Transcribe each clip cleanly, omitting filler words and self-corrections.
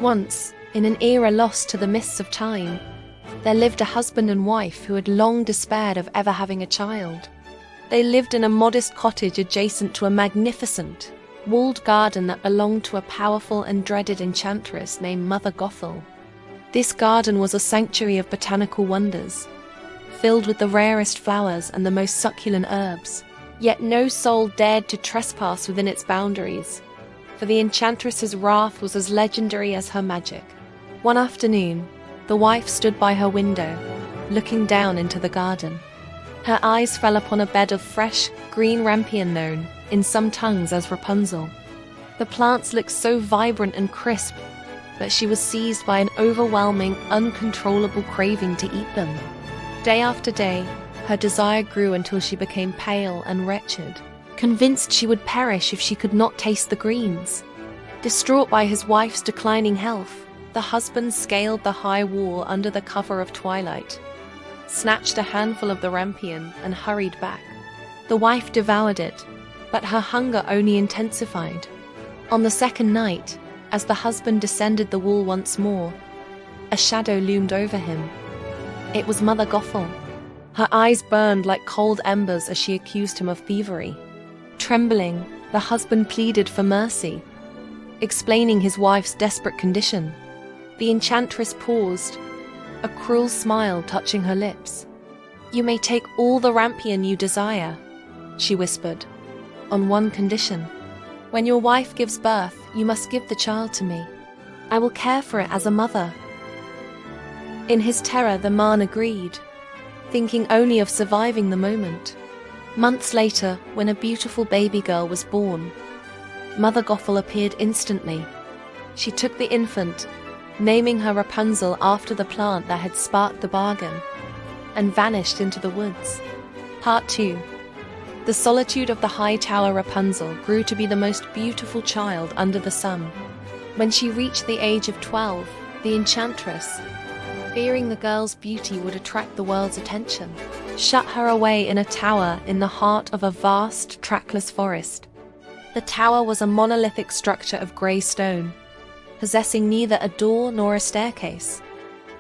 Once, in an era lost to the mists of time, there lived a husband and wife who had long despaired of ever having a child. They lived in a modest cottage adjacent to a magnificent, walled garden that belonged to a powerful and dreaded enchantress named Mother Gothel. This garden was a sanctuary of botanical wonders, filled with the rarest flowers and the most succulent herbs. Yet no soul dared to trespass within its boundaries, for the enchantress's wrath was as legendary as her magic. One afternoon, the wife stood by her window, looking down into the garden. Her eyes fell upon a bed of fresh, green rampion known, in some tongues, as Rapunzel. The plants looked so vibrant and crisp that she was seized by an overwhelming, uncontrollable craving to eat them. Day after day, her desire grew until she became pale and wretched, convinced she would perish if she could not taste the greens. Distraught by his wife's declining health, the husband scaled the high wall under the cover of twilight, snatched a handful of the rampion, and hurried back. The wife devoured it, but her hunger only intensified. On the second night, as the husband descended the wall once more, a shadow loomed over him. It was Mother Gothel. Her eyes burned like cold embers as she accused him of thievery. Trembling, the husband pleaded for mercy, explaining his wife's desperate condition. The enchantress paused, a cruel smile touching her lips. "You may take all the rampion you desire," she whispered, "on one condition. When your wife gives birth, you must give the child to me. I will care for it as a mother." In his terror, the man agreed, thinking only of surviving the moment. Months later, when a beautiful baby girl was born, Mother Gothel appeared instantly. She took the infant, naming her Rapunzel after the plant that had sparked the bargain, and vanished into the woods. Part 2. The solitude of the high tower Rapunzel grew to be the most beautiful child under the sun. When she reached the age of 12, the enchantress, fearing the girl's beauty would attract the world's attention, shut her away in a tower in the heart of a vast, trackless forest. The tower was a monolithic structure of grey stone, possessing neither a door nor a staircase.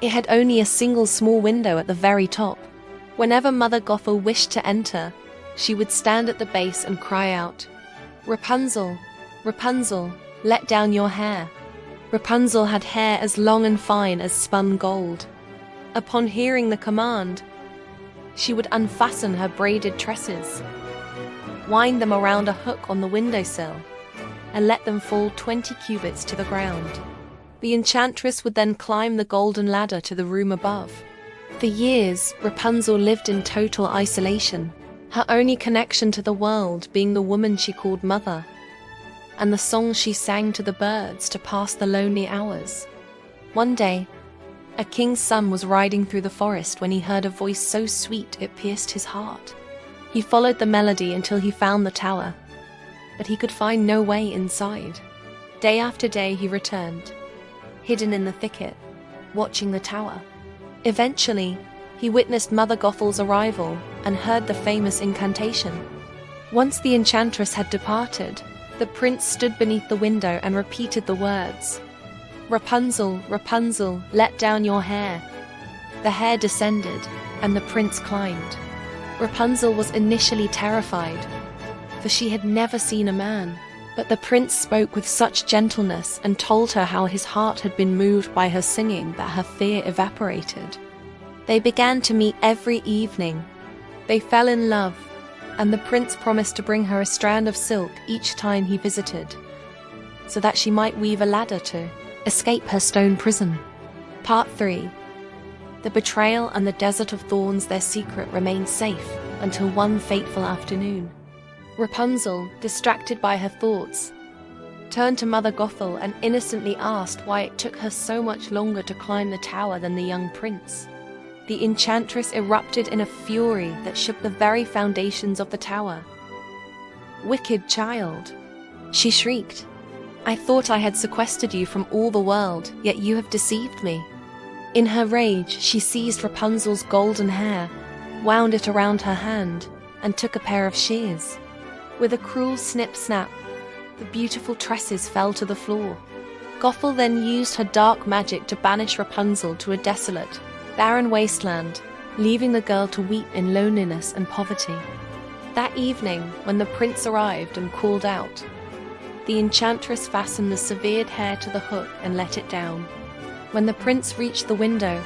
It had only a single small window at the very top. Whenever Mother Gothel wished to enter, she would stand at the base and cry out, "Rapunzel, Rapunzel, let down your hair." Rapunzel had hair as long and fine as spun gold. Upon hearing the command, she would unfasten her braided tresses, wind them around a hook on the windowsill, and let them fall 20 cubits to the ground. The enchantress would then climb the golden ladder to the room above. For years, Rapunzel lived in total isolation, her only connection to the world being the woman she called Mother, and the songs she sang to the birds to pass the lonely hours. One day, a king's son was riding through the forest when he heard a voice so sweet it pierced his heart. He followed the melody until he found the tower, but he could find no way inside. Day after day he returned, hidden in the thicket, watching the tower. Eventually, he witnessed Mother Gothel's arrival and heard the famous incantation. Once the enchantress had departed, the prince stood beneath the window and repeated the words, "Rapunzel, Rapunzel, let down your hair." The hair descended, and the prince climbed. Rapunzel was initially terrified, for she had never seen a man, but the prince spoke with such gentleness and told her how his heart had been moved by her singing that her fear evaporated. They began to meet every evening. They fell in love, and the prince promised to bring her a strand of silk each time he visited, so that she might weave a ladder to escape her stone prison. Part 3. The betrayal and the desert of thorns, their secret remained safe until one fateful afternoon. Rapunzel, distracted by her thoughts, turned to Mother Gothel and innocently asked why it took her so much longer to climb the tower than the young prince. The enchantress erupted in a fury that shook the very foundations of the tower. "Wicked child," she shrieked. "I thought I had sequestered you from all the world, yet you have deceived me." In her rage, she seized Rapunzel's golden hair, wound it around her hand, and took a pair of shears. With a cruel snip-snap, the beautiful tresses fell to the floor. Gothel then used her dark magic to banish Rapunzel to a desolate, barren wasteland, leaving the girl to weep in loneliness and poverty. That evening, when the prince arrived and called out, the enchantress fastened the severed hair to the hook and let it down. When the prince reached the window,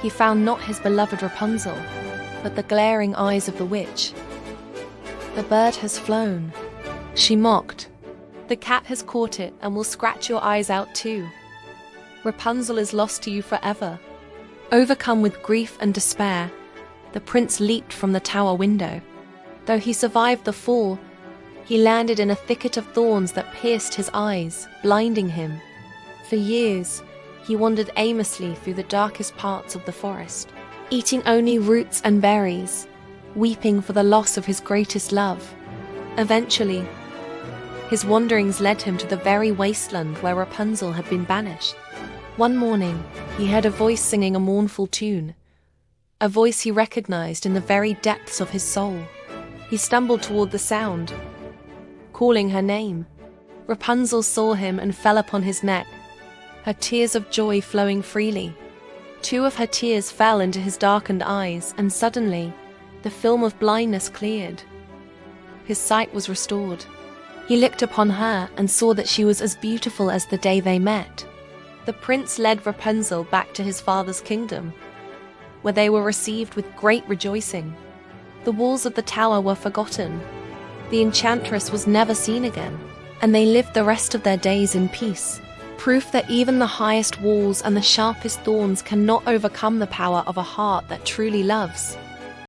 he found not his beloved Rapunzel, but the glaring eyes of the witch. "The bird has flown," she mocked. "The cat has caught it and will scratch your eyes out too. Rapunzel is lost to you forever." Overcome with grief and despair, the prince leaped from the tower window. Though he survived the fall, he landed in a thicket of thorns that pierced his eyes, blinding him. For years, he wandered aimlessly through the darkest parts of the forest, eating only roots and berries, weeping for the loss of his greatest love. Eventually, his wanderings led him to the very wasteland where Rapunzel had been banished. One morning, he heard a voice singing a mournful tune, a voice he recognized in the very depths of his soul. He stumbled toward the sound, calling her name. Rapunzel saw him and fell upon his neck, her tears of joy flowing freely. 2 of her tears fell into his darkened eyes, and suddenly, the film of blindness cleared. His sight was restored. He looked upon her and saw that she was as beautiful as the day they met. The prince led Rapunzel back to his father's kingdom, where they were received with great rejoicing. The walls of the tower were forgotten. The enchantress was never seen again, and they lived the rest of their days in peace. Proof that even the highest walls and the sharpest thorns cannot overcome the power of a heart that truly loves.